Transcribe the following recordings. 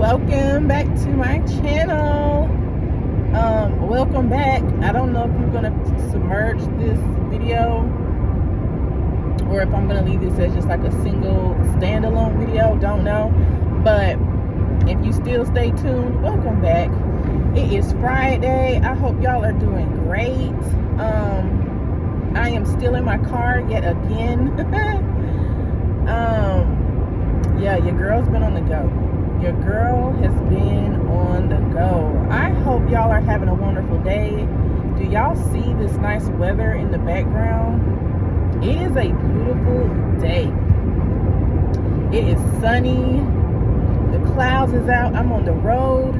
Welcome back to my channel. Welcome back. I don't know if I'm gonna submerge this video or if I'm gonna leave this as just like a single standalone video. Don't know, but if you still stay tuned, welcome back. It is Friday. I hope y'all are doing great. I am still in my car yet again. Yeah, your girl's been on the go. Your girl has been on the go. I hope y'all are having a wonderful day. Do y'all see this nice weather in the background? It is a beautiful day. It is sunny. The clouds is out. I'm on the road.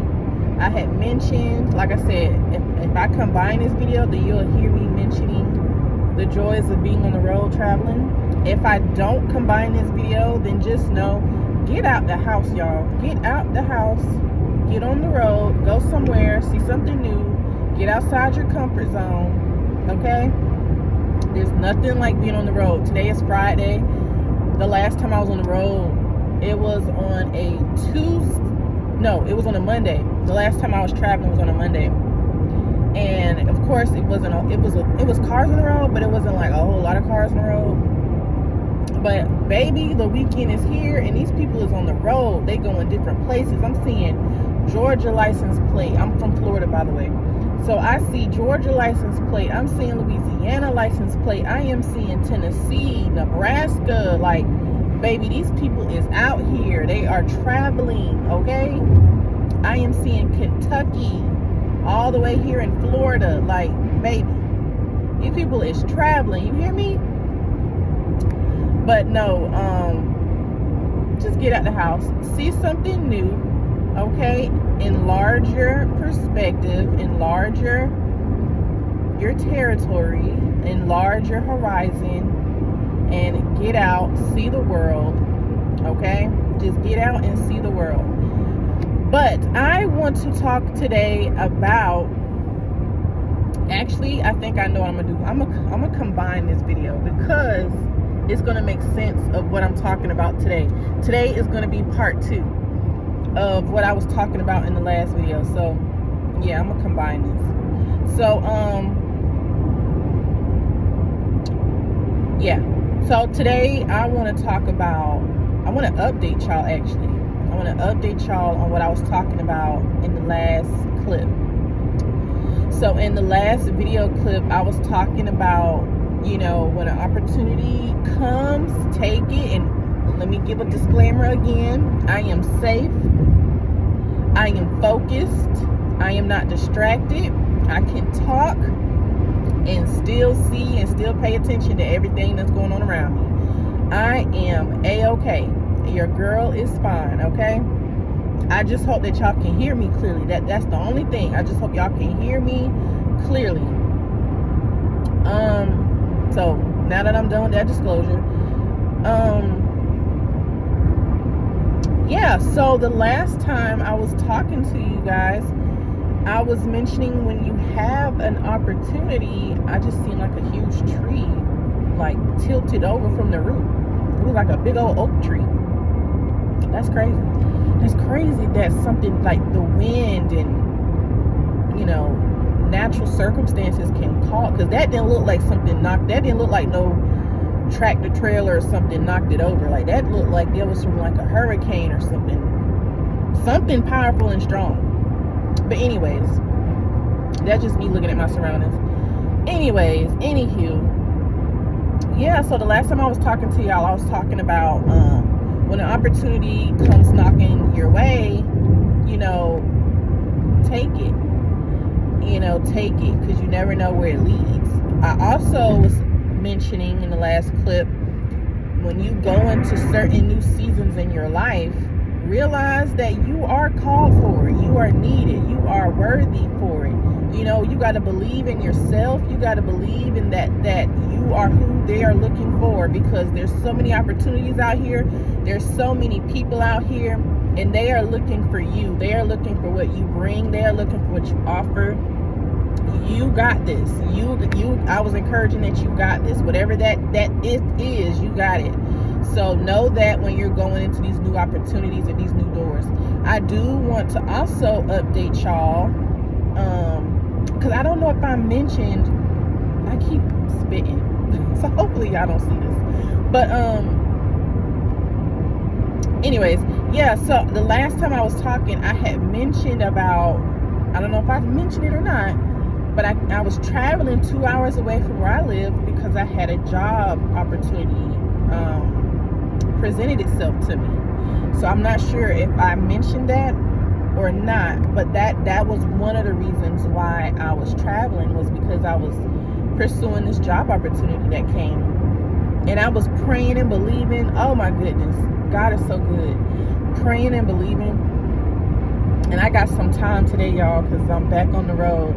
I had mentioned, like I said, if I combine this video, then you'll hear me mentioning the joys of being on the road traveling. If I don't combine this video, then just know, get out the house, y'all. Get out the house. Get on the road. Go somewhere. See something new. Get outside your comfort zone. Okay? There's nothing like being on the road. Today is Friday. The last time I was on the road, it was on a Tuesday. No, it was on a Monday. The last time I was traveling was on a Monday. And of course, it was cars on the road, but it wasn't like a whole lot of cars on the road. But baby, the weekend is here and these people is on the road. They going different places. I'm seeing Georgia license plate. I'm from Florida, by the way. So I see Georgia license plate. I'm seeing Louisiana license plate. I am seeing Tennessee, Nebraska. Like, baby, these people is out here. They are traveling, okay? I am seeing Kentucky all the way here in Florida. Like, baby, these people is traveling. You hear me? But no, just get out the house, see something new, okay? Enlarge your perspective, enlarge your territory, enlarge your horizon, and get out, see the world, okay? Just get out and see the world. But I want to talk today about, actually, I think I know what I'm gonna do. I'm gonna combine this video because it's going to make sense of what I'm talking about today. Today is going to be part 2 of what I was talking about in the last video. So, yeah, I'm going to combine this. So, yeah. So, today I want to talk about, I want to update y'all actually. I want to update y'all on what I was talking about in the last clip. So, in the last video clip, I was talking about, you know, when an opportunity comes, take it. And let me give a disclaimer again. I am safe. I am focused. I am not distracted. I can talk and still see and still pay attention to everything that's going on around me. I am A-okay. Your girl is fine, okay? I just hope that y'all can hear me clearly. That's the only thing. I just hope y'all can hear me clearly. So now that I'm done with that disclosure, yeah, so the last time I was talking to you guys, I was mentioning when you have an opportunity, I just seen like a huge tree like tilted over from the roof. It was like a big old oak tree. That's crazy. That's crazy that something like the wind and, you know, natural circumstances can cause, because that didn't look like something knocked, that didn't look like no tractor trailer or something knocked it over. Like, that looked like there was from like a hurricane or something powerful and strong. But anyways, that's just me looking at my surroundings. Anyways, anywho, yeah, so the last time I was talking to y'all, I was talking about when an opportunity comes knocking your way, you know, take it. You know, take it, because you never know where it leads. I also was mentioning in the last clip, when you go into certain new seasons in your life, realize that you are called for it. You are needed. You are worthy for it. You know, you got to believe in yourself. You got to believe in that you are who they are looking for, because there's so many opportunities out here. There's so many people out here, and they are looking for you. They are looking for what you bring. They are looking for what you offer. You got this. I was encouraging that you got this. Whatever that it is, you got it. So know that when you're going into these new opportunities and these new doors. I do want to also update y'all, because I don't know if I mentioned, I keep spitting, so hopefully y'all don't see this. But anyways, yeah, so the last time I was talking, I had mentioned about, I don't know if I mentioned it or not, but I was traveling 2 hours away from where I live because I had a job opportunity presented itself to me. So I'm not sure if I mentioned that or not, but that was one of the reasons why I was traveling, was because I was pursuing this job opportunity that came. And I was praying and believing. Oh my goodness, God is so good. Praying and believing. And I got some time today, y'all, because I'm back on the road.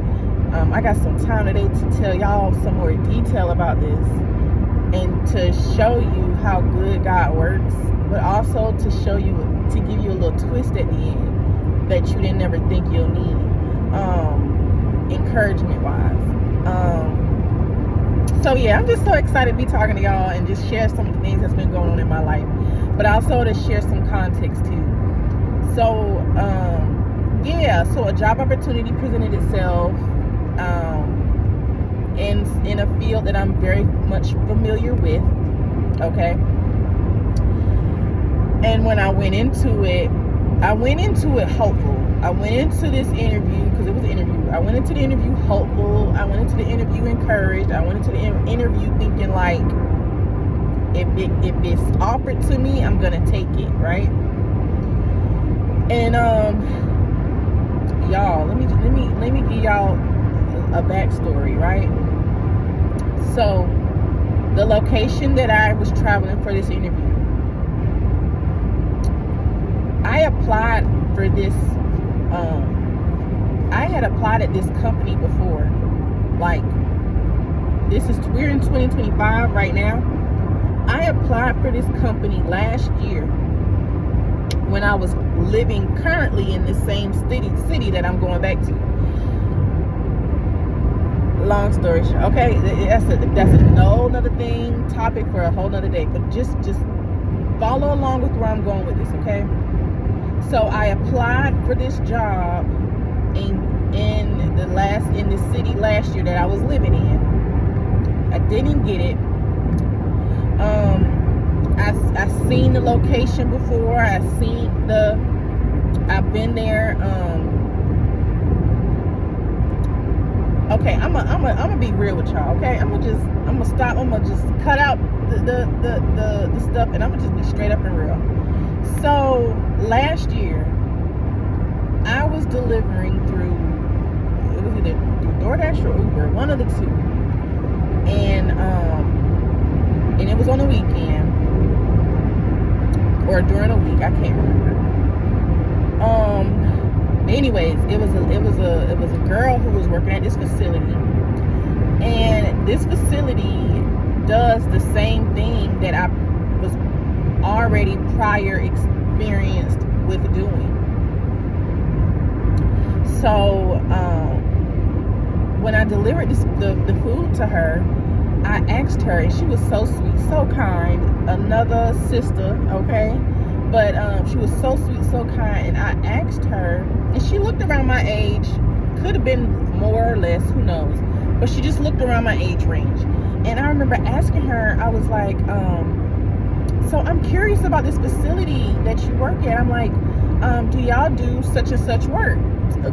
I got some time today to tell y'all some more detail about this, and to show you how good God works, but also to show you, to give you a little twist at the end that you didn't ever think you'll need, encouragement wise. So yeah, I'm just so excited to be talking to y'all and just share some of the things that's been going on in my life, but also to share some context too. So yeah, so a job opportunity presented itself in a field that I'm very much familiar with, okay? And when I went into it hopeful. I went into this interview, because it was an interview. I went into the interview hopeful. I went into the interview encouraged. I went into the interview thinking like, if it's offered to me, I'm gonna take it, right? And y'all, let me give y'all a backstory, right? So the location that I was traveling for this interview, I applied for this, I had applied at this company before. Like, we're in 2025 right now. I applied for this company last year when I was living currently in the same city that I'm going back to. Long story short, okay, that's a whole nother thing, topic for a whole nother day, but just follow along with where I'm going with this, okay? So I applied for this job in the city last year that I was living in. I didn't get it. I seen the location before. I've been there. Okay, I'm gonna be real with y'all. Okay, I'm gonna stop. I'm gonna just cut out the stuff, and I'm gonna just be straight up and real. So last year, I was delivering through, it was either through DoorDash or Uber, one of the two, and it was on the weekend or during a week. I can't remember. Anyways, it was a girl who was working at this facility, and this facility does the same thing that I was already prior experienced with doing. So when I delivered the food to her, I asked her, and she was so sweet, so kind, another sister, okay? But she was so sweet, so kind, and I asked her, and she looked around my age, could have been more or less, who knows, but she just looked around my age range. And I remember asking her, I was like, so I'm curious about this facility that you work at. I'm like, do y'all do such and such work?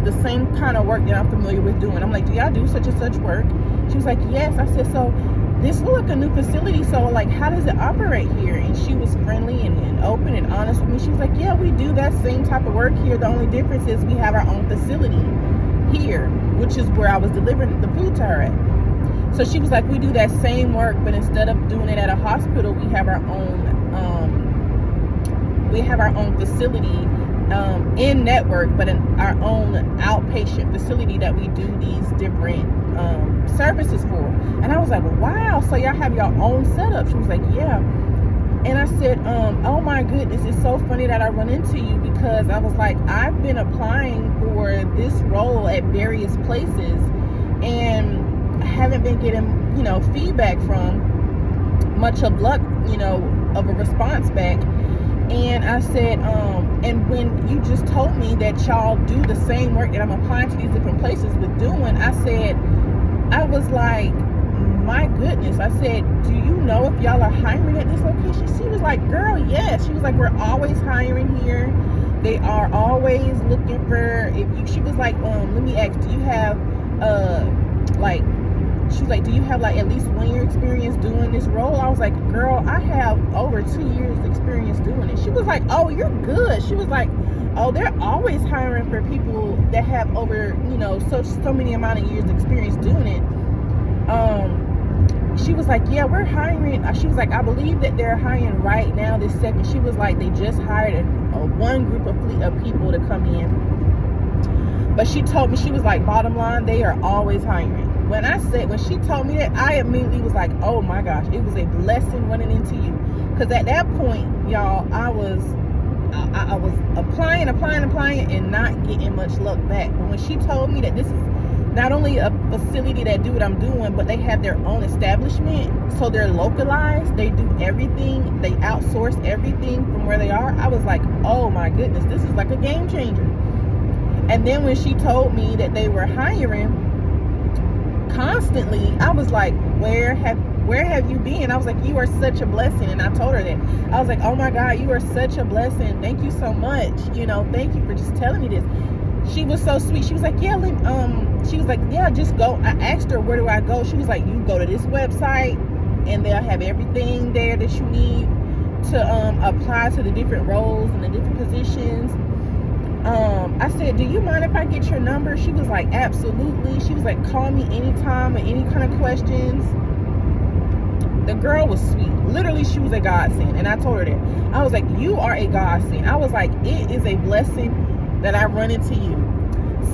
The same kind of work that I'm familiar with doing. I'm like, do y'all do such and such work? She was like, yes. I said, so this looks like a new facility, so like, how does it operate here? And she was friendly and open and honest with me. She was like, yeah, we do that same type of work here. The only difference is we have our own facility here, which is where I was delivering the food to her at. So she was like, we do that same work, but instead of doing it at a hospital, we have our own facility in network, but in our own outpatient facility that we do these different services for. And I was like, wow, so y'all have your own setup? She was like, yeah. And I said, oh my goodness, it's so funny that I run into you, because I was like, I've been applying for this role at various places and I haven't been getting, feedback from much of luck, of a response back. And I said, and when you just told me that y'all do the same work that I'm applying to these different places with doing, I was like, my goodness. I said, do you know if y'all are hiring at this location? She was like, girl, yes. She was like, we're always hiring here. They are always looking for, she was like, let me ask, do you have, she was like, do you have like at least 1 year experience doing this role? I was like, girl, I have over 2 years experience doing it. She was like, oh, you're good. She was like, oh, they're always hiring for people that have over, so many amount of years experience doing it. She was like, yeah, we're hiring. She was like, I believe that they're hiring right now this second. She was like, they just hired one group of people to come in. But she told me, she was like, bottom line, they are always hiring. When she told me that, I immediately was like, oh my gosh, it was a blessing running into you. Because at that point, y'all, I was applying and not getting much luck back. But when she told me that this is not only a facility that do what I'm doing, but they have their own establishment, so they're localized, they do everything, they outsource everything from where they are, I was like, oh my goodness, this is like a game changer. And then when she told me that they were hiring constantly, I was like, where have you been? I was like, you are such a blessing. And I told her that. I was like, oh my God, you are such a blessing. Thank you so much. Thank you for just telling me this. She was so sweet. She was like, yeah, just go. I asked her, where do I go? She was like, you go to this website and they'll have everything there that you need to apply to the different roles and the different positions. I said, do you mind if I get your number? She was like, absolutely. She was like, call me anytime or any kind of questions. The girl was sweet. Literally, she was a godsend. And I told her that. I was like, you are a godsend. I was like, it is a blessing that I run into you.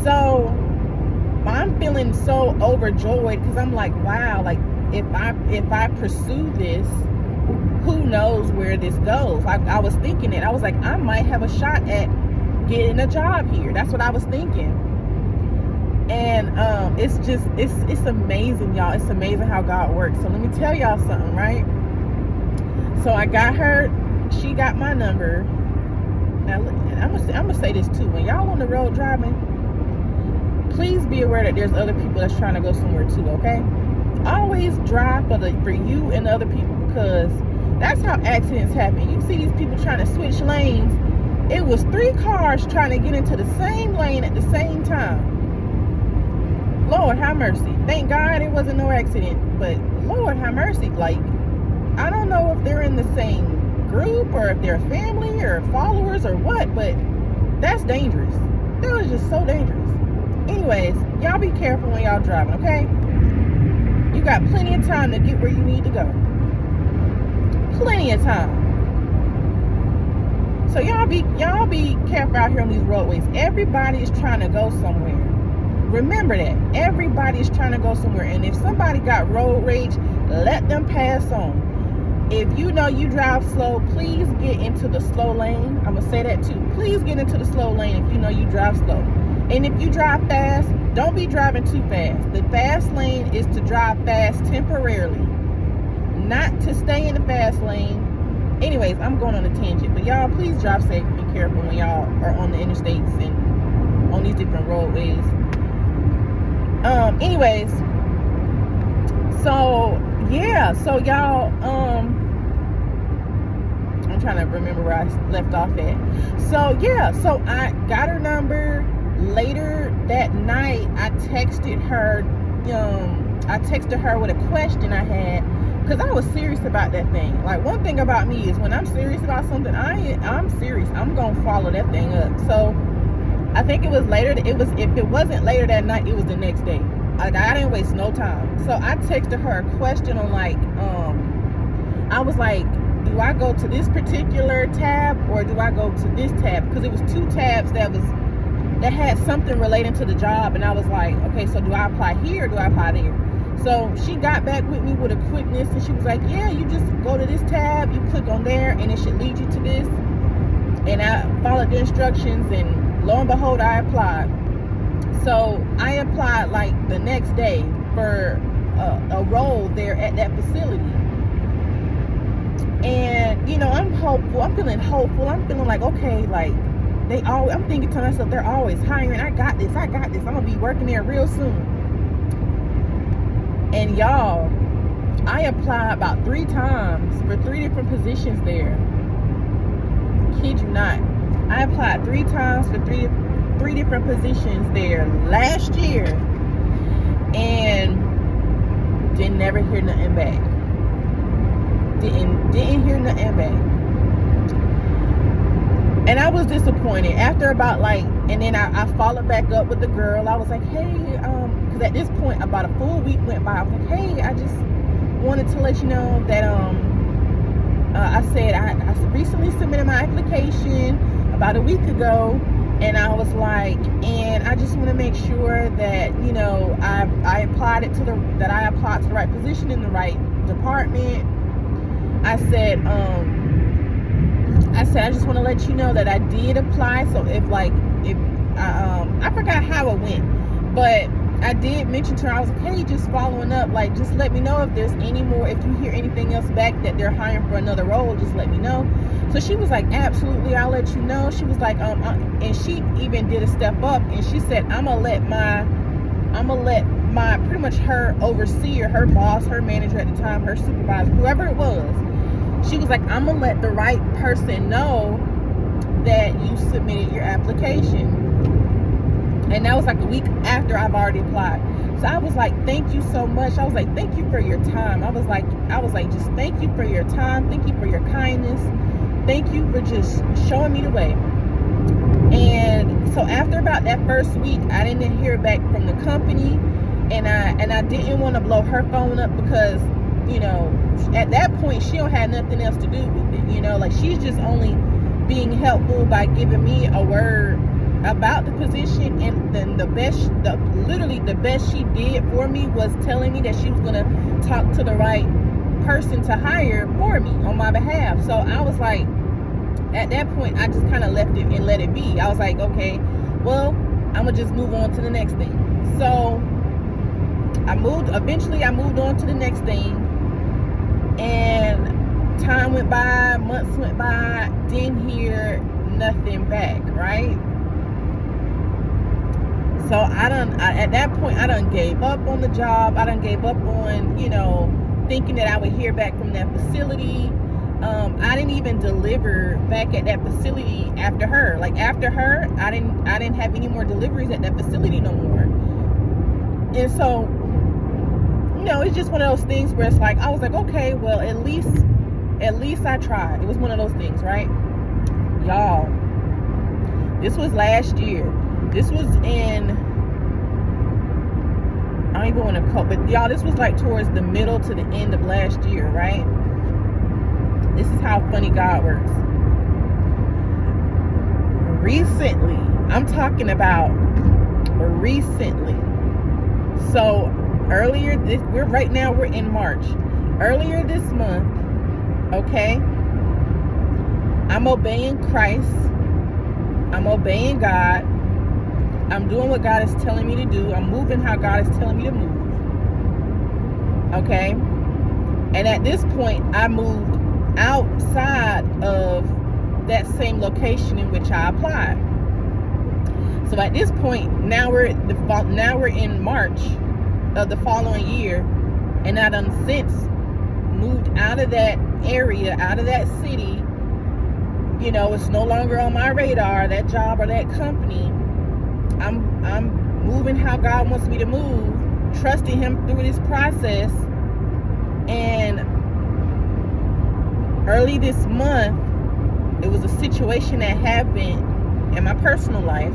So I'm feeling so overjoyed because I'm like, wow, like if I pursue this, who knows where this goes? I was thinking it. I was like, I might have a shot at getting a job here. That's what I was thinking. And it's amazing, y'all. It's amazing how God works. So let me tell y'all something, right? So I got her, she got my number. Now, I'm gonna say this too. When y'all on the road driving, please be aware that there's other people that's trying to go somewhere too, okay? Always drive for you and other people, because that's how accidents happen. You see these people trying to switch lanes. It was 3 cars trying to get into the same lane at the same time. Lord have mercy. Thank God it wasn't no accident, but Lord have mercy. Like, I don't know if they're in the same group or if they're family or followers or what, but that's dangerous. That was just so dangerous. Anyways, y'all be careful when y'all driving, okay? You got plenty of time to get where you need to go. Plenty of time. So y'all be careful out here on these roadways. Everybody is trying to go somewhere. Remember that. Everybody is trying to go somewhere. And if somebody got road rage, let them pass on. If you know you drive slow, please get into the slow lane. I'm going to say that too. Please get into the slow lane if you know you drive slow. And if you drive fast, don't be driving too fast. The fast lane is to drive fast temporarily, not to stay in the fast lane. Anyways, I'm going on a tangent, but y'all please drive safe and be careful when y'all are on the interstates and on these different roadways. Anyways, so yeah, so y'all, I'm trying to remember where I left off at. So yeah, so I got her number. Later that night, I texted her with a question I had, because I was serious about that thing. Like, one thing about me is when I'm serious about something, I'm serious. I'm gonna follow that thing up. So I think it was later. If it wasn't later that night, it was the next day. Like, I didn't waste no time. So I texted her a question on I was like, do I go to this particular tab or do I go to this tab? Because it was 2 tabs that had something relating to the job, and I was like, okay, so do I apply here or do I apply there? So she got back with me with a quickness, and she was like, yeah, you just go to this tab, you click on there, and it should lead you to this. And I followed the instructions, and lo and behold, I applied. So I applied like the next day for a role there at that facility. And, I'm hopeful. I'm feeling hopeful. I'm feeling like, okay, like, I'm thinking to myself, they're always hiring. I got this. I'm going to be working there real soon. And y'all, I applied about 3 times for 3 different positions there. Kid you not. I applied 3 times for three different positions there last year, and didn't never hear nothing back. Didn't hear nothing back. And I was disappointed. After about and then I followed back up with the girl. I was like, hey, because at this point about a full week went by. I was like, hey, I just wanted to let you know that I said I recently submitted my application about a week ago, and I was like, and I just want to make sure that I applied to the right position in the right department. I said I just want to let you know that I did apply. So if I forgot how it went, but I did mention to her, I was like, hey, just following up, just let me know if there's any more, if you hear anything else back that they're hiring for another role, just let me know. So she was like, absolutely, I'll let you know. She was like, and she even did a step up, and she said, I'm gonna let my pretty much her overseer, her boss, her manager at the time, her supervisor, whoever it was, she was like, I'm gonna let the right person know that you submitted your application. And that was like a week after I've already applied. So I was like, thank you so much. I was like, thank you for your time. I was like, just thank you for your time. Thank you for your kindness. Thank you for just showing me the way. And so after about that first week, I didn't hear back from the company, and I didn't want to blow her phone up because, at that point she don't have nothing else to do with it. She's just only being helpful by giving me a word about the position, and then literally the best she did for me was telling me that she was going to talk to the right person to hire for me on my behalf. So I was like, at that point, I just kind of left it and let it be. I was like, okay, well, I'm going to just move on to the next thing. So eventually I moved on to the next thing, and time went by, months went by, didn't hear nothing back, right? So at that point, I done gave up on the job. I done gave up on, thinking that I would hear back from that facility. I didn't even deliver back at that facility after her. After her, I didn't have any more deliveries at that facility no more. And so, it's just one of those things where it's like, I was like, okay, well, at least I tried. It was one of those things, right? Y'all, this was last year. This was in, I don't even want to call, but y'all, this was towards the middle to the end of last year, right? This is how funny God works. Recently, I'm talking about recently. So we're in March. Earlier this month, okay, I'm obeying Christ. I'm obeying God. I'm doing what God is telling me to do. I'm moving how God is telling me to move. Okay? And at this point, I moved outside of that same location in which I applied. So at this point, now we're in March of the following year, and I done since moved out of that area, out of that city. It's no longer on my radar, that job or that company. I'm moving how God wants me to move, trusting Him through this process. And early this month, it was a situation that happened in my personal life.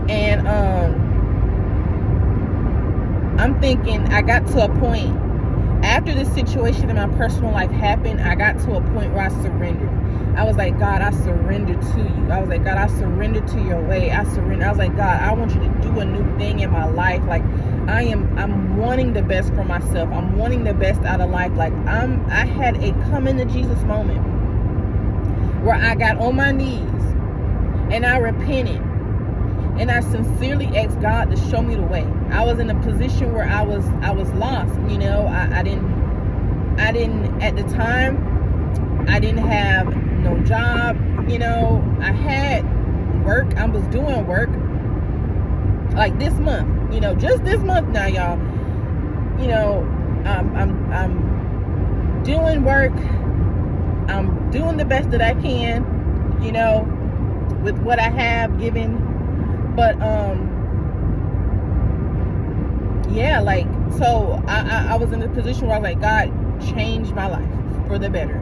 And I'm thinking, I got to a point after this situation in my personal life happened. I got to a point where I surrendered. I was like, God, I surrender to you. I was like, God, I surrender to your way. I surrender. I was like, God, I want you to do a new thing in my life. I'm wanting the best for myself. I'm wanting the best out of life. I had a come into Jesus moment where I got on my knees and I repented. And I sincerely asked God to show me the way. I was in a position where I was lost, I at the time, I didn't have no job. I had work. I was doing work like this month, just this month now, y'all. I'm doing work. I'm doing the best that I can, with what I have given. But so I was in a position where I was like, God, change my life for the better.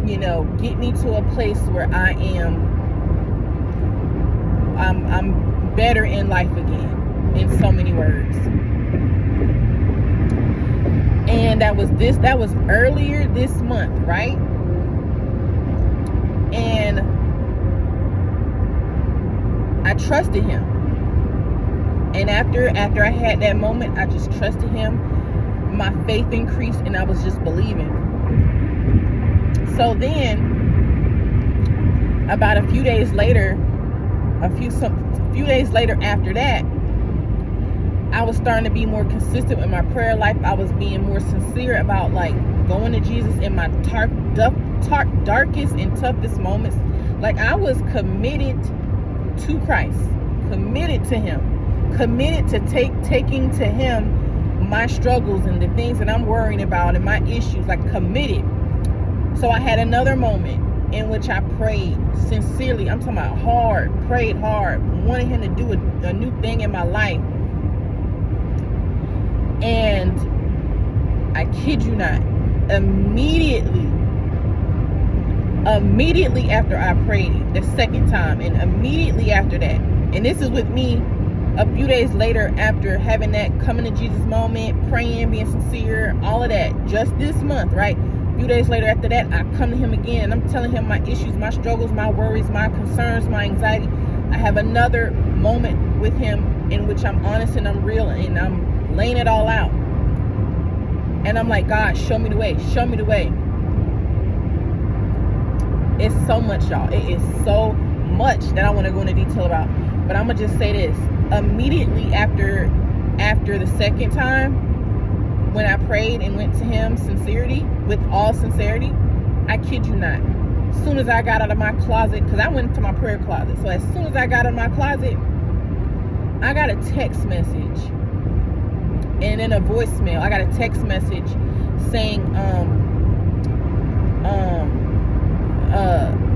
Get me to a place where I'm better in life again, in so many words. And that was earlier this month, right? And I trusted him. And after I had that moment, I just trusted him. My faith increased, and I was just believing. So then, about a few days later after that, I was starting to be more consistent with my prayer life. I was being more sincere about going to Jesus in my darkest and toughest moments. I was committed to Christ, committed to him, committed to taking to him my struggles and the things that I'm worrying about and my issues, committed. So I had another moment in which I prayed sincerely. I'm talking about hard, prayed hard, wanted him to do a new thing in my life. And I kid you not, immediately after I prayed the second time, and immediately after that, and this is with me a few days later after having that coming to Jesus moment, praying, being sincere, all of that, just this month, right? A few days later after that, I come to him again, and I'm telling him my issues, my struggles, my worries, my concerns, my anxiety. I have another moment with him in which I'm honest and I'm real, and I'm laying it all out. And I'm like, God, show me the way. Show me the way. It's so much, y'all. It is so much that I want to go into detail about. But I'm going to just say this. Immediately after the second time, when I prayed and went to him with all sincerity, I kid you not. As soon as I got out of my closet, because I went into my prayer closet. So as soon as I got out of my closet, I got a text message. And then a voicemail. I got a text message saying,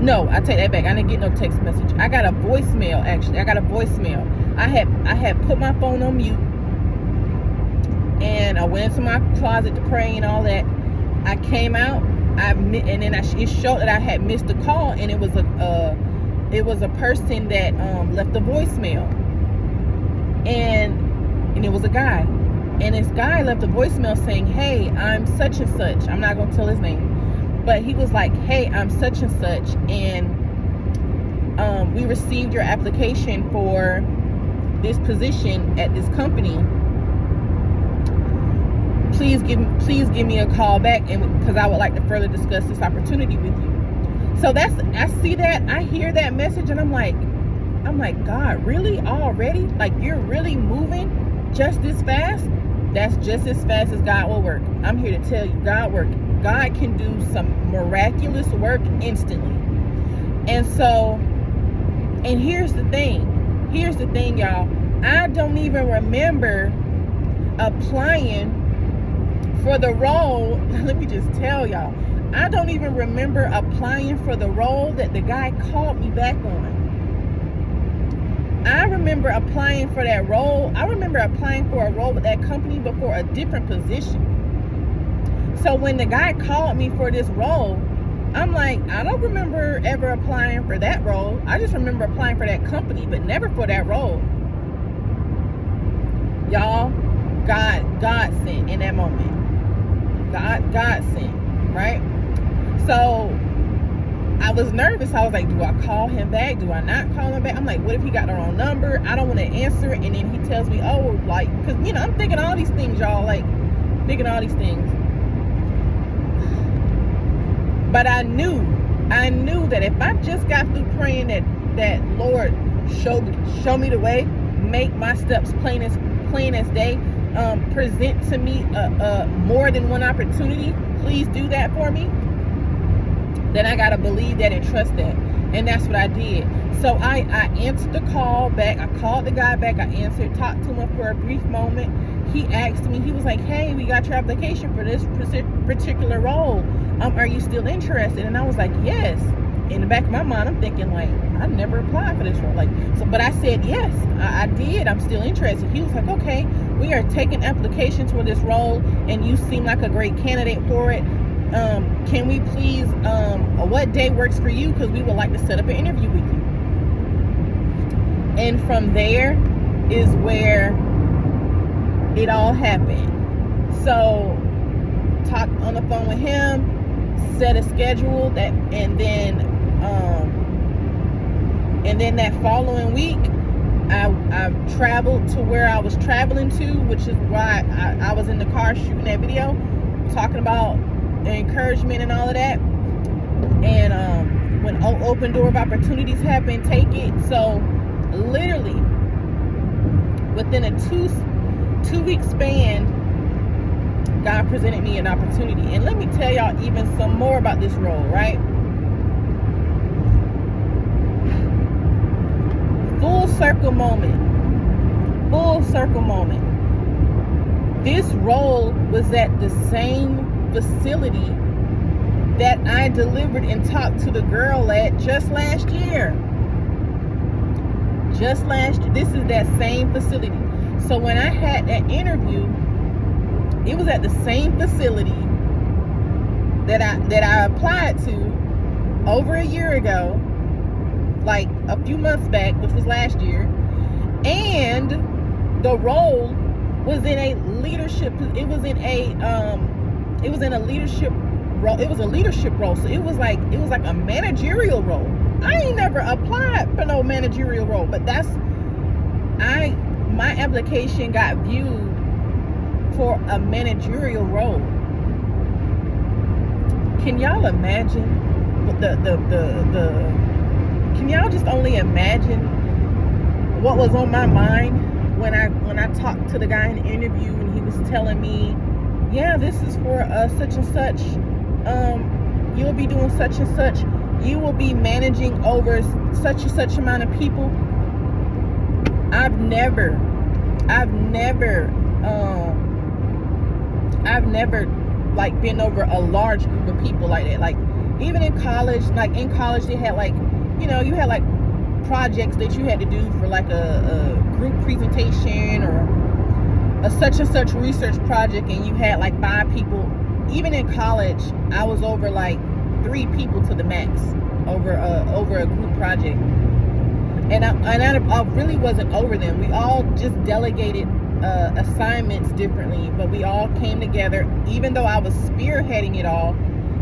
no, I take that back. I didn't get no text message. I got a voicemail, actually. I got a voicemail. I had put my phone on mute, and I went into my closet to pray and all that. I came out, it showed that I had missed a call, and it was a person that left a voicemail, and it was a guy. And this guy left a voicemail saying, hey, I'm such and such. I'm not going to tell his name. But he was like, hey, I'm such and such. And we received your application for this position at this company. Please give me a call back, and because I would like to further discuss this opportunity with you. So I see that, I hear that message, and I'm like, God, really? Already? You're really moving just this fast? That's just as fast as God will work. I'm here to tell you, God can do some miraculous work instantly. And here's the thing, y'all. I don't even remember applying for the role. Let me just tell y'all, I don't even remember applying for the role that the guy called me back on. I remember applying for that role. I remember applying for a role with that company, but for a different position. So when the guy called me for this role, I'm like, I don't remember ever applying for that role. I just remember applying for that company, but never for that role. Y'all, God sent in that moment. God sent, right? So I was nervous. I was like, do I call him back? Do I not call him back? I'm like, what if he got the wrong number? I don't want to answer it. And then he tells me, because, I'm thinking all these things, y'all, thinking all these things. But I knew that if I just got through praying that Lord, show me the way, make my steps plain as day, present to me more than one opportunity, please do that for me. Then I gotta believe that and trust that. And that's what I did. So I answered the call back. I called the guy back. I answered, talked to him for a brief moment. He asked me, he was like, hey, we got your application for this particular role. Are you still interested? And I was like, yes. In the back of my mind, I'm thinking like, I never applied for this role. Like, so, but I said, yes, I did. I'm still interested. He was like, okay, we are taking applications for this role and you seem like a great candidate for it. Can we please, what day works for you? Because we would like to set up an interview with you. And from there is where it all happened. So, talked on the phone with him, set a schedule that, and then that following week, I traveled to where I was traveling to, which is why I was in the car shooting that video, talking about encouragement and all of that. And when open door of opportunities happen, take it. So literally within a two week span, God presented me an opportunity. And let me tell y'all even some more about this role, right? Full circle moment. This role was at the same facility that I delivered and talked to the girl at just last year. This is that same facility. So when I had that interview, it was at the same facility that I applied to over a year ago, like a few months back, which was last year. And the role was in a leadership. It was in a leadership role. It was a leadership role. So it was like a managerial role. I ain't never applied for no managerial role, but my application got viewed for a managerial role. Can y'all imagine can y'all just only imagine what was on my mind when I talked to the guy in the interview and he was telling me, yeah, this is for such and such, you'll be doing such and such, you will be managing over such and such amount of people. I've never like been over a large group of people like that. Like even in college they had like, you had like projects that you had to do for like a group presentation or a such and such research project, and you had like 5 people. Even in college, I was over like 3 people to the max over a group project, and I really wasn't over them. We all just delegated assignments differently, but we all came together. Even though I was spearheading it all,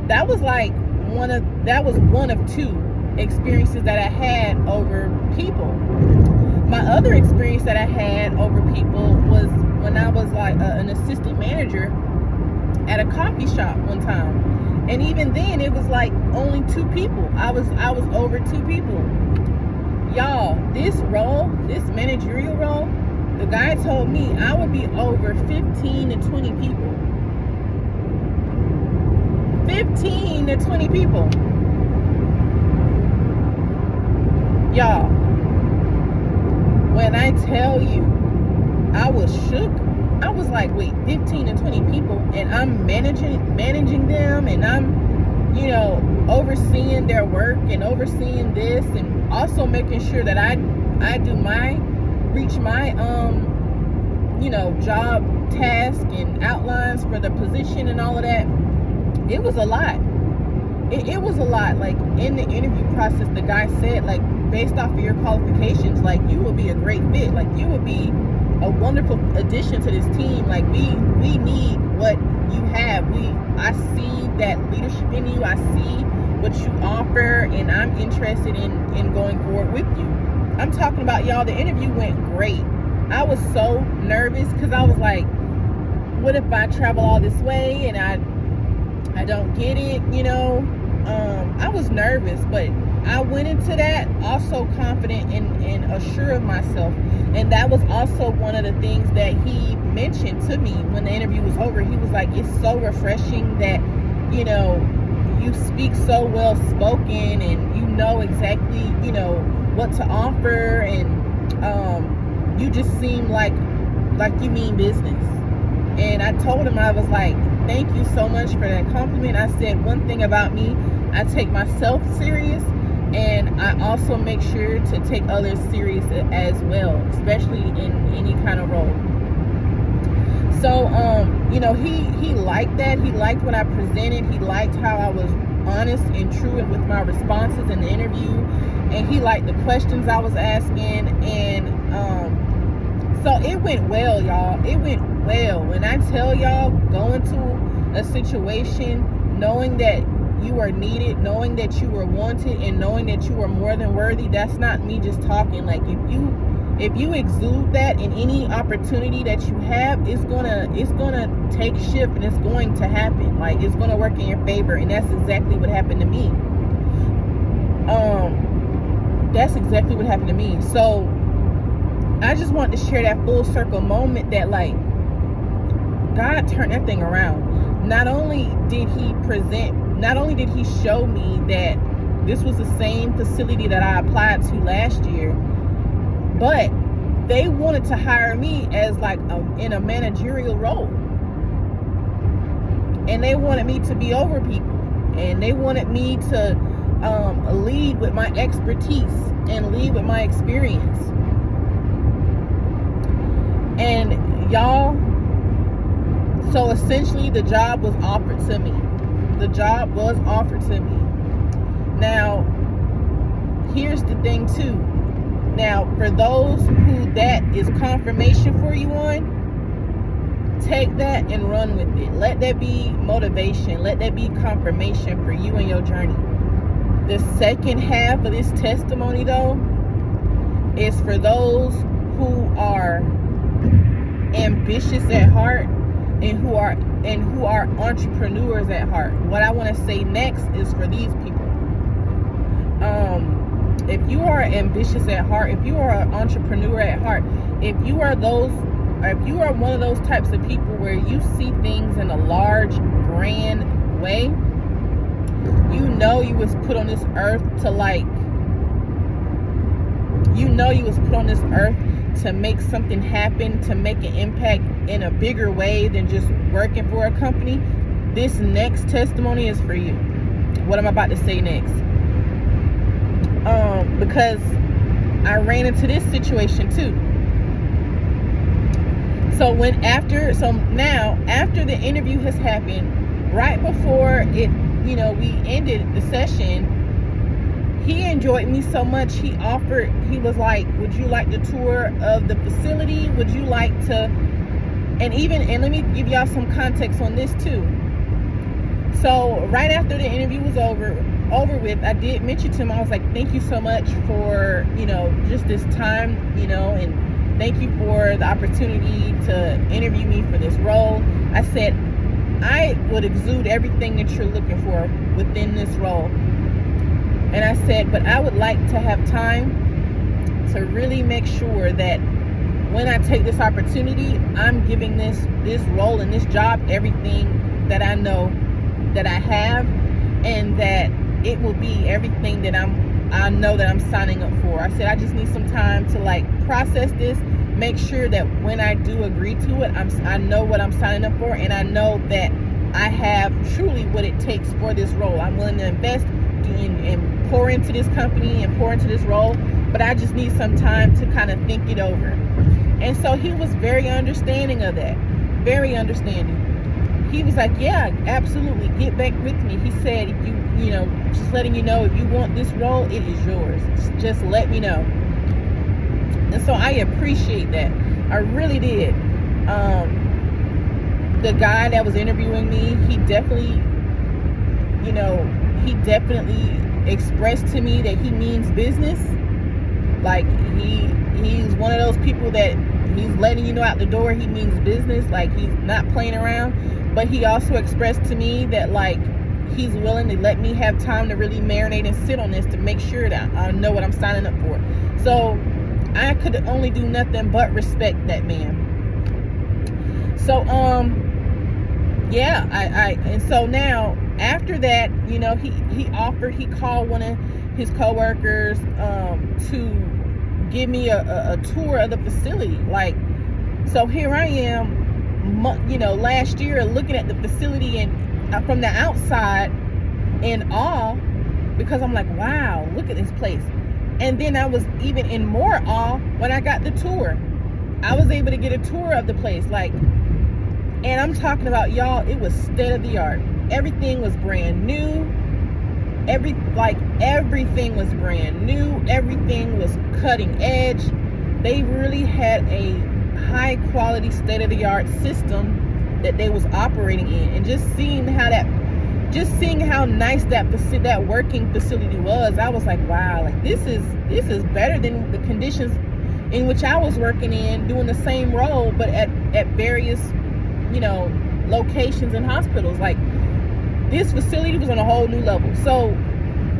that was one of 2 experiences that I had over people. My other experience that I had over people was when I was like an assistant manager at a coffee shop one time, and even then it was like only 2 people. I was over 2 people. Y'all, this managerial role, the guy told me I would be over 15 to 20 people. 15 to 20 people. Y'all, when I tell you, I was shook. I was like, wait, 15 to 20 people, and I'm managing them, and I'm, overseeing their work and overseeing this, and also making sure that I reach my job task and outlines for the position and all of that. It was a lot. It was a lot. Like in the interview process, the guy said, like, based off of your qualifications, like, you would be a great fit. Like, you would be a wonderful addition to this team. Like, we need what you have. I see that leadership in you. I see what you offer, and I'm interested in going forward with you. I'm talking about, y'all, the interview went great. I was so nervous because I was like, what if I travel all this way and I don't get it, I was nervous, but I went into that also confident and assured of myself. And that was also one of the things that he mentioned to me when the interview was over. He was like, it's so refreshing that, you know, you speak so well spoken and you know exactly, you know, what to offer, and you just seem like you mean business. And I told him, I was like, thank you so much for that compliment. I said, one thing about me, I take myself serious, and I also make sure to take others serious as well, especially in any kind of role. So, you know, he liked that. He liked what I presented. He liked how I was honest and true with my responses in the interview. And he liked the questions I was asking. And so it went well, y'all. It went well. When I tell y'all, go into a situation knowing that you are needed, knowing that you are wanted, and knowing that you are more than worthy, that's not me just talking. Like, if you exude that in any opportunity that you have, it's gonna take shape, and it's going to happen. Like, it's gonna work in your favor. And that's exactly what happened to me. That's exactly what happened to me. So I just want to share that full circle moment that, like, God turned that thing around. Not only did he show me that this was the same facility that I applied to last year, but they wanted to hire me as like in a managerial role. And they wanted me to be over people. And they wanted me to lead with my expertise and lead with my experience. And y'all, so essentially the job was offered to me. The job was offered to me. Now, here's the thing too. Now, for those who that is confirmation for you on, take that and run with it. Let that be motivation. Let that be confirmation for you and your journey. The second half of this testimony, though, is for those who are ambitious at heart and who are entrepreneurs at heart. What I want to say next is for these people. If you are ambitious at heart, if you are an entrepreneur at heart, if you are one of those types of people where you see things in a large, grand way, you know you was put on this earth to make something happen, to make an impact in a bigger way than just working for a company. This next testimony is for you. What I'm about to say next. Because I ran into this situation too. So now after the interview has happened, right before it, we ended the session, he enjoyed me so much. He was like, would you like the tour of the facility? Would you like to, and let me give y'all some context on this too. So right after the interview was over with, I did mention to him, I was like, thank you so much for, just this time, and thank you for the opportunity to interview me for this role. I said, I would exude everything that you're looking for within this role. And I said, but I would like to have time to really make sure that when I take this opportunity, I'm giving this role and this job everything that I know that I have, and that it will be everything that I know that I'm signing up for. I said, I just need some time to process this, make sure that when I do agree to it, I know what I'm signing up for, and I know that I have truly what it takes for this role. I'm willing to invest and pour into this company and pour into this role, but I just need some time to kind of think it over. And so he was very understanding of that, very understanding. He was like, yeah, absolutely, get back with me. He said, if just letting you know, if you want this role, it is yours. Just let me know. And so I appreciate that. I really did. The guy that was interviewing me, he definitely expressed to me that he means business. Like, he's one of those people that he's letting you know out the door he means business. Like, he's not playing around. But he also expressed to me that he's willing to let me have time to really marinate and sit on this to make sure that I know what I'm signing up for. So I could only do nothing but respect that man. So yeah, I and so now after that, you know, he called one of his coworkers to give me a tour of the facility. Like, so here I am, you know, last year looking at the facility and from the outside in awe, because I'm like, wow, look at this place. And then I was even in more awe when I got the tour. I was able to get a tour of the place, like, and I'm talking about, y'all, it was state of the art. Everything was brand new. Everything was brand new. Everything was cutting edge. They really had a high quality, state of the art system that they was operating in. And just seeing how nice that working facility was, I was like, wow, like this is better than the conditions in which I was working in, doing the same role, but at various, you know, locations and hospitals. Like, this facility was on a whole new level. So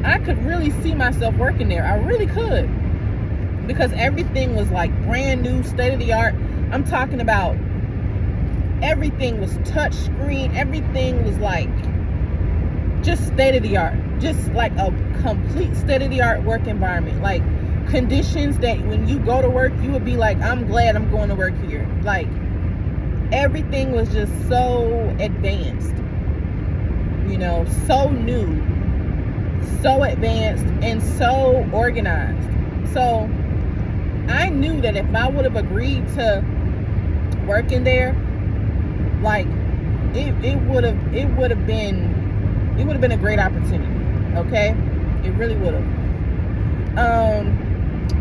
I could really see myself working there. I really could, because everything was like brand new, state of the art. I'm talking about everything was touch screen. Everything was like just state of the art, just like a complete state of the art work environment. Like conditions that when you go to work, you would be like, I'm glad I'm going to work here. Like everything was just so advanced, you know, so new, so advanced, and so organized. So I knew that if I would have agreed to work in there, like it would have been a great opportunity. Okay, it really would have.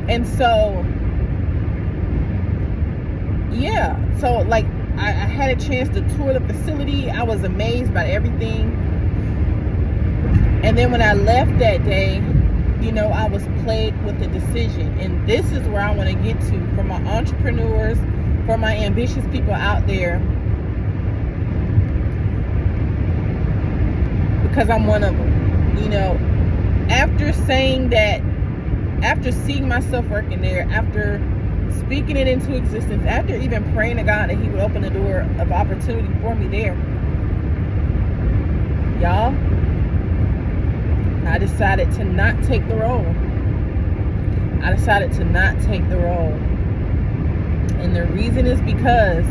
And so yeah, so like I had a chance to tour the facility. I was amazed by everything. And then when I left that day, you know, I was plagued with a decision. And this is where I want to get to, for my entrepreneurs, for my ambitious people out there, because I'm one of them. You know, after saying that, after seeing myself working there, after speaking it into existence, after even praying to God that he would open the door of opportunity for me there, y'all, I decided to not take the role. And the reason is because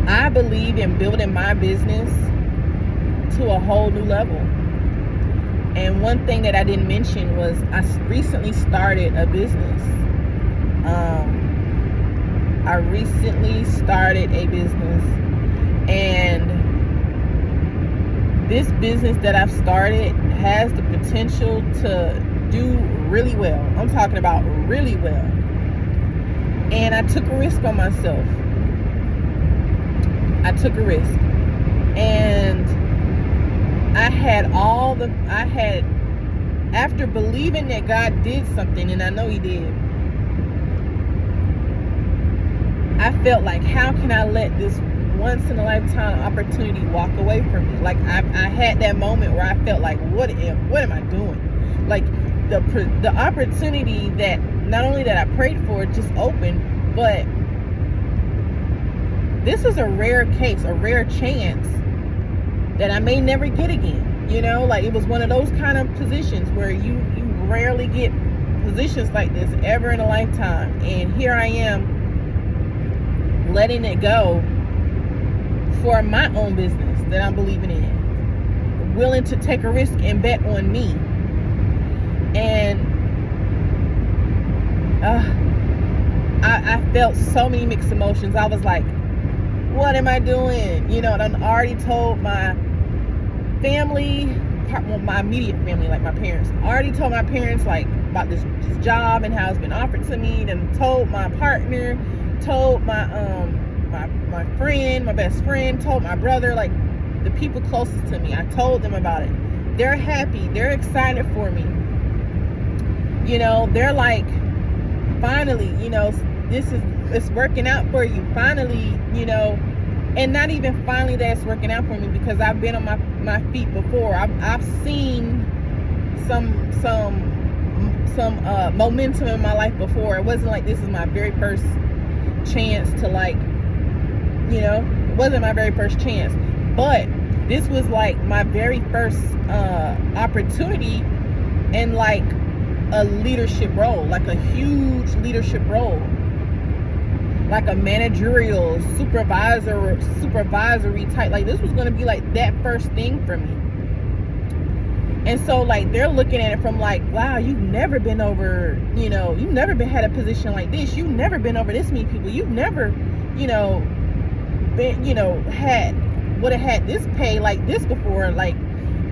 I believe in building my business to a whole new level. And one thing that I didn't mention was I recently started a business. And this business that I've started has the potential to do really well. I'm talking about really well. And I took a risk on myself. And after believing that God did something, and I know he did, I felt like, how can I let this once in a lifetime opportunity walk away from me? Like I had that moment where I felt like, what am I doing? Like the opportunity that not only that I prayed for just opened, but this is a rare case, a rare chance that I may never get again. You know, like it was one of those kind of positions where you rarely get positions like this ever in a lifetime. And here I am letting it go for my own business that I'm believing in, willing to take a risk and bet on me. And I felt so many mixed emotions. I was like, what am I doing? You know, and I already told my family, my immediate family, like my parents, I already told my parents like about this job and how it's been offered to me, and told my partner, told my friend, my best friend, told my brother, like the people closest to me. I told them about it. They're happy. They're excited for me. You know, they're like, finally, you know, it's working out for you. Finally, you know, And not even finally that's working out for me, because I've been on my feet before. I've seen some momentum in my life before. It wasn't like this is my very first chance to, like, it wasn't my very first chance, but this was like my very first opportunity in like a leadership role, like a huge leadership role, like a managerial supervisory type. Like, this was going to be like that first thing for me. And so, like, they're looking at it from like, wow, you've never been over, you've never had a position like this. You've never been over this many people. You've never, been, would have had this pay like this before. Like,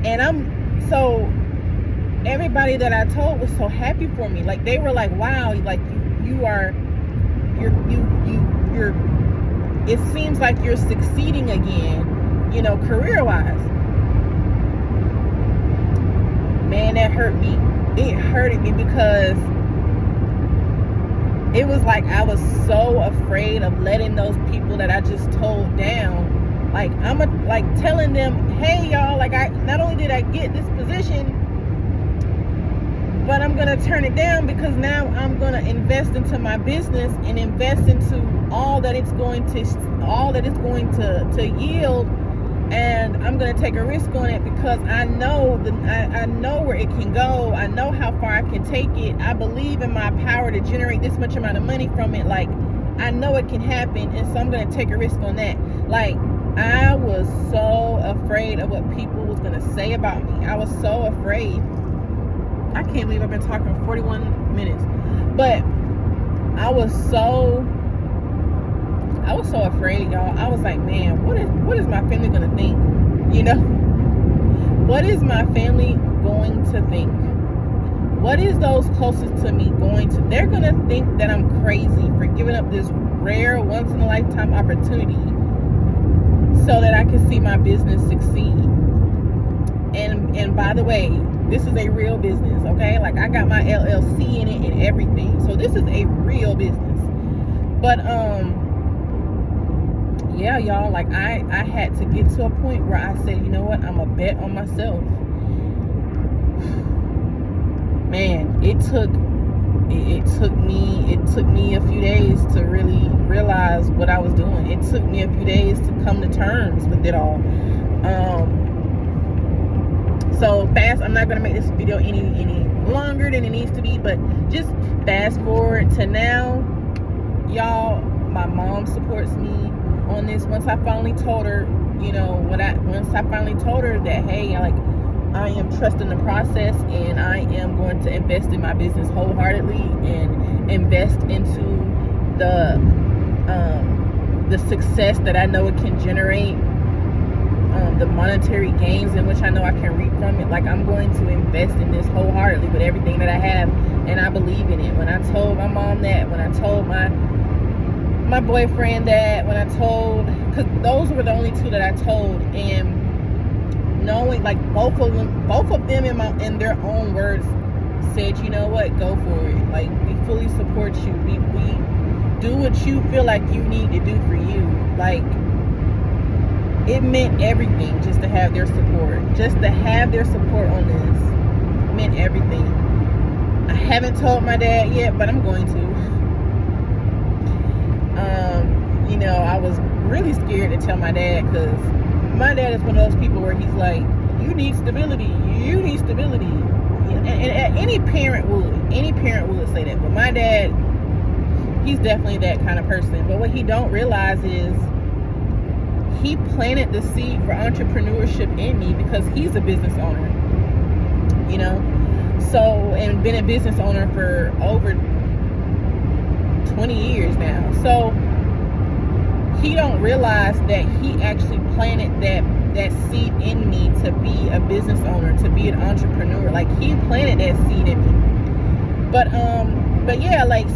and so everybody that I told was so happy for me. Like, they were like, wow, like you're it seems like you're succeeding again, career-wise. Man, that hurt me. It hurted me because it was like I was so afraid of letting those people that I just told down. Like, telling them, hey, y'all, like, not only did I get this position, but I'm gonna turn it down because now I'm gonna invest into my business and invest into all that it's going to yield. And I'm going to take a risk on it because I know I know where it can go. I know how far I can take it. I believe in my power to generate this much amount of money from it. Like, I know it can happen, and so I'm going to take a risk on that. Like, I was so afraid of what people was going to say about me. I was so afraid. I can't believe I've been talking for 41 minutes. But I was so afraid, y'all. I was like, man, what is my family gonna think? What is my family going to think? What is those closest to me going to? They're gonna think that I'm crazy for giving up this rare, once in a lifetime opportunity so that I can see my business succeed. And by the way, this is a real business, okay? Like, I got my LLC in it and everything. So this is a real business. But yeah, y'all, like, I had to get to a point where I said, you know what, I'm a bet on myself. Man, it took me a few days to really realize what I was doing. It took me a few days to come to terms with it all. So fast, I'm not gonna make this video any longer than it needs to be, but just fast forward to now, y'all. My mom supports me on this. Once I finally told her, once I finally told her that, hey, like, I am trusting the process and I am going to invest in my business wholeheartedly and invest into the success that I know it can generate, the monetary gains in which I know I can reap from it. Like, I'm going to invest in this wholeheartedly with everything that I have, and I believe in it. When I told my mom that, when I told my boyfriend that, when I told, because those were the only two that I told, and knowing, like, both of them in their own words said, you know what, go for it. Like, we fully support you. We do what you feel like you need to do for you. Like, it meant everything just to have their support. Just to have their support on this meant everything. I haven't told my dad yet, but I'm going to. I was really scared to tell my dad, because my dad is one of those people where he's like, you need stability. You need stability. And any parent would say that. But my dad, he's definitely that kind of person. But what he don't realize is he planted the seed for entrepreneurship in me because he's a business owner. So, and been a business owner for over 20 years now. So he don't realize that he actually planted that seed in me to be a business owner, to be an entrepreneur. Like, he planted that seed in me. But yeah, like,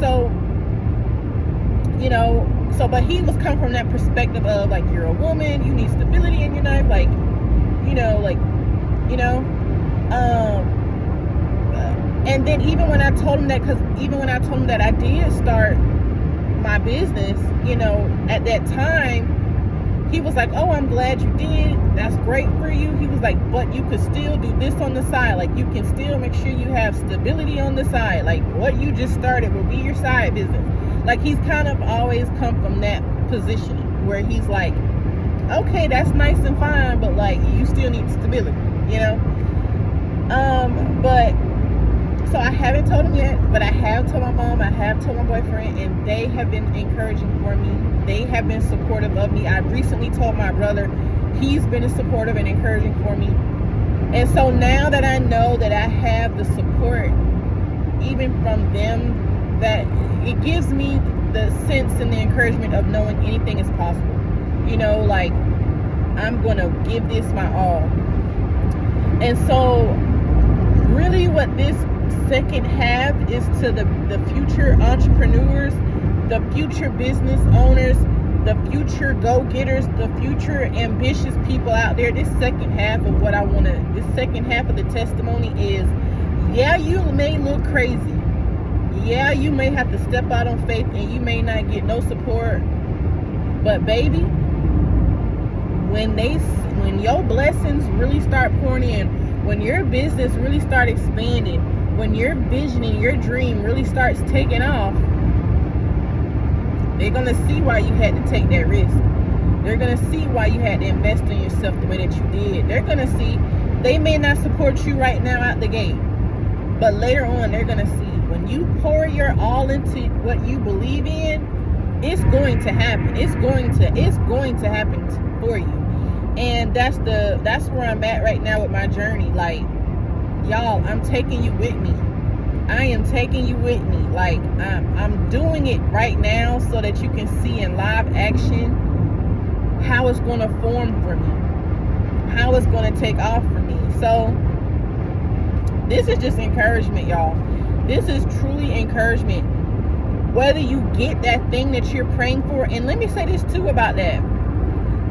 but he was coming from that perspective of, like, you're a woman, you need stability in your life, and then even when I told him that, I did start my business, at that time, He was like, oh, I'm glad you did. That's great for you. He was like, but you could still do this on the side. Like, you can still make sure you have stability on the side. Like, what you just started will be your side business. Like, he's kind of always come from that position where he's like, okay, that's nice and fine, but like, you still need stability, you know? But so I haven't told him yet, but I have told my mom, I have told my boyfriend, and they have been encouraging for me. They have been supportive of me. I recently told my brother, he's been supportive and encouraging for me. And so now that I know that I have the support, even from them, that it gives me the sense and the encouragement of knowing anything is possible. You know, like, I'm going to give this my all. And so really what this second half is to the future entrepreneurs, the future business owners, the future go-getters, the future ambitious people out there. This second half of what I want to, this second half of the testimony is, yeah, you may look crazy. Yeah, you may have to step out on faith and you may not get no support. But baby, when your blessings really start pouring in, when your business really start expanding, when your vision and your dream really starts taking off, they're going to see why you had to take that risk. They're going to see why you had to invest in yourself the way that you did. They're going to see, they may not support you right now out the gate, but later on they're going to see when you pour your all into what you believe in, it's going to happen. It's going to happen for you. And that's where I'm at right now with my journey. Like, y'all, I'm taking you with me. I am taking you with me. Like, I'm doing it right now so that you can see in live action how it's going to form for me, how it's going to take off for me. So this is just encouragement, y'all. This is truly encouragement. Whether you get that thing that you're praying for, and let me say this too about that.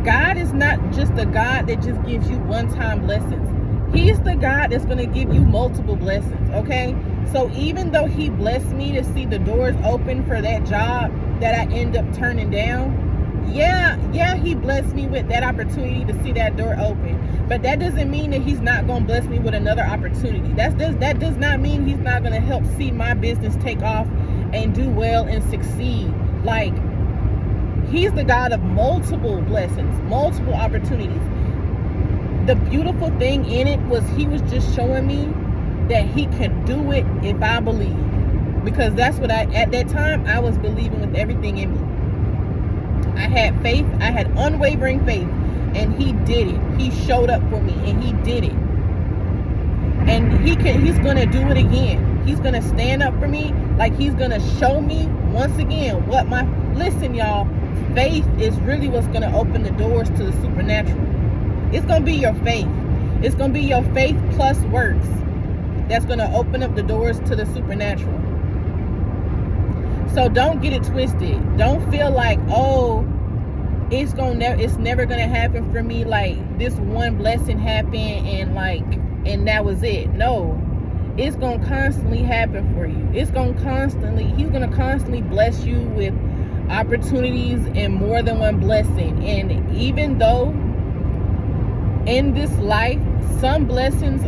God is not just a God that just gives you one-time blessings. He's the God that's going to give you multiple blessings, okay? So even though he blessed me to see the doors open for that job that I end up turning down, yeah, he blessed me with that opportunity to see that door open. But that doesn't mean that he's not going to bless me with another opportunity. That does not mean he's not going to help see my business take off and do well and succeed. Like, he's the God of multiple blessings, multiple opportunities. The beautiful thing in it was he was just showing me that he can do it if I believe. Because that's what at that time, I was believing with everything in me. I had faith. I had unwavering faith. And he did it. He showed up for me and he did it. And he's going to do it again. He's going to stand up for me. Like, he's going to show me once again listen, y'all, faith is really what's going to open the doors to the supernatural. It's going to be your faith. It's going to be your faith plus works that's going to open up the doors to the supernatural. So don't get it twisted. Don't feel like, oh, it's never going to happen for me. Like, this one blessing happened and that was it. No, it's going to constantly happen for you. He's going to constantly bless you with opportunities and more than one blessing. And even though in this life, some blessings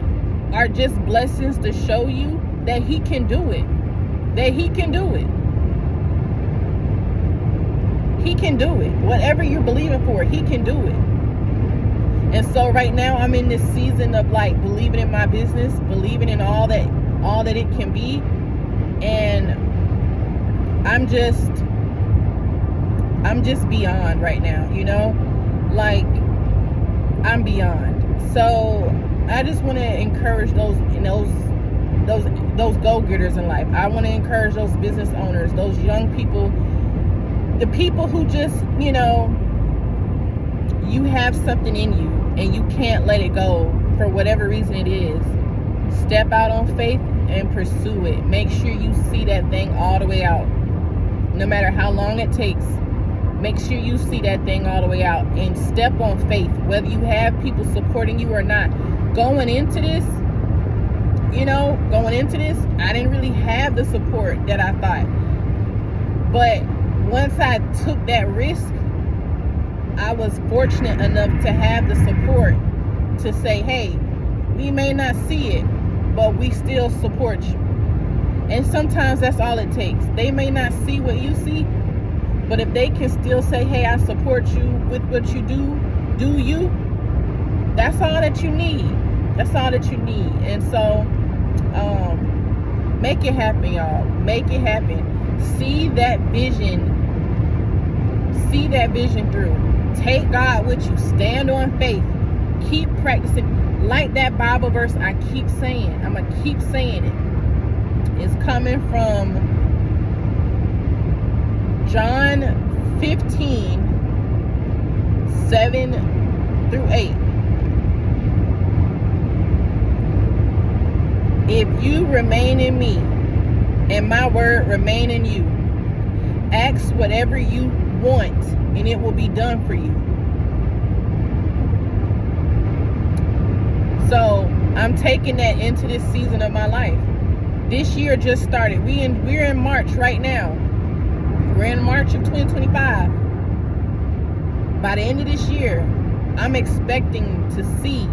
are just blessings to show you that he can do it. That he can do it. He can do it. Whatever you're believing for, he can do it. And so right now I'm in this season of like believing in my business, believing in all that it can be. And I'm just beyond right now, you know? Like, I'm beyond. So I just want to encourage those go-getters in life. I want to encourage those business owners, those young people, the people who just, you know, you have something in you and you can't let it go for whatever reason it is. Step out on faith and pursue it. Make sure you see that thing all the way out. No matter how long it takes, make sure you see that thing all the way out and step on faith, whether you have people supporting you or not. Going into this, I didn't really have the support that I thought. But once I took that risk, I was fortunate enough to have the support to say, hey, we may not see it, but we still support you. And sometimes that's all it takes. They may not see what you see, but if they can still say, hey, I support you with what you do you, that's all that you need. That's all that you need. And so make it happen, y'all. Make it happen. See that vision through. Take God with you. Stand on faith. Keep practicing. Like that Bible verse I keep saying. I'm going to keep saying it. It's coming from John 15, 7 through 8. If you remain in me, and my word remain in you, ask whatever you want, and it will be done for you. So I'm taking that into this season of my life. This year just started. We're in March right now. We're in March of 2025. By the end of this year, I'm expecting to see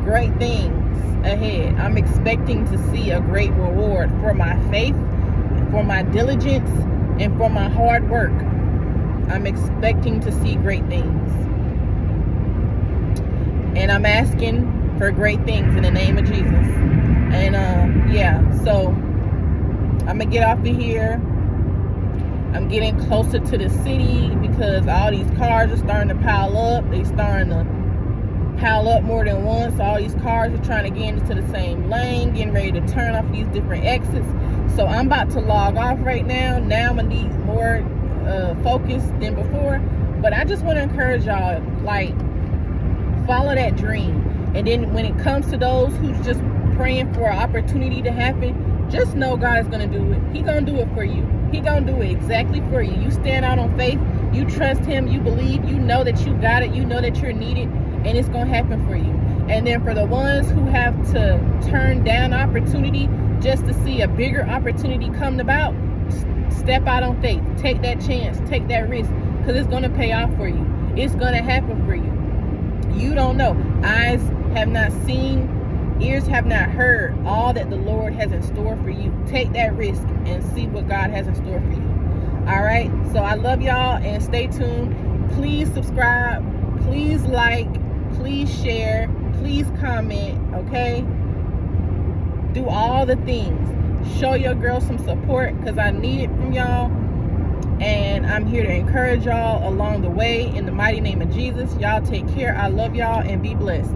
great things ahead. I'm expecting to see a great reward for my faith, for my diligence, and for my hard work. I'm expecting to see great things. And I'm asking for great things in the name of Jesus. And so I'm gonna get off of here. I'm getting closer to the city because all these cars are starting to pile up. They starting to pile up more than once. All these cars are trying to get into the same lane, getting ready to turn off these different exits. So I'm about to log off right now. Now I'm gonna need more focus than before. But I just want to encourage y'all, like, follow that dream. And then when it comes to those who's just praying for an opportunity to happen, just know God is going to do it. He going to do it for you. He going to do it exactly for you. You stand out on faith. You trust him. You believe. You know that you got it. You know that you're needed. And it's going to happen for you. And then for the ones who have to turn down opportunity just to see a bigger opportunity come about, step out on faith. Take that chance. Take that risk. Because it's going to pay off for you. It's going to happen for you. You don't know. Eyes have not seen, ears have not heard all that the Lord has in store for you. Take that risk and see what God has in store for you. All right. So I love y'all, and stay tuned. Please subscribe. Please like. Please share. Please comment. Okay. Do all the things. Show your girl some support, because I need it from y'all. And I'm here to encourage y'all along the way in the mighty name of Jesus. Y'all take care. I love y'all, and be blessed.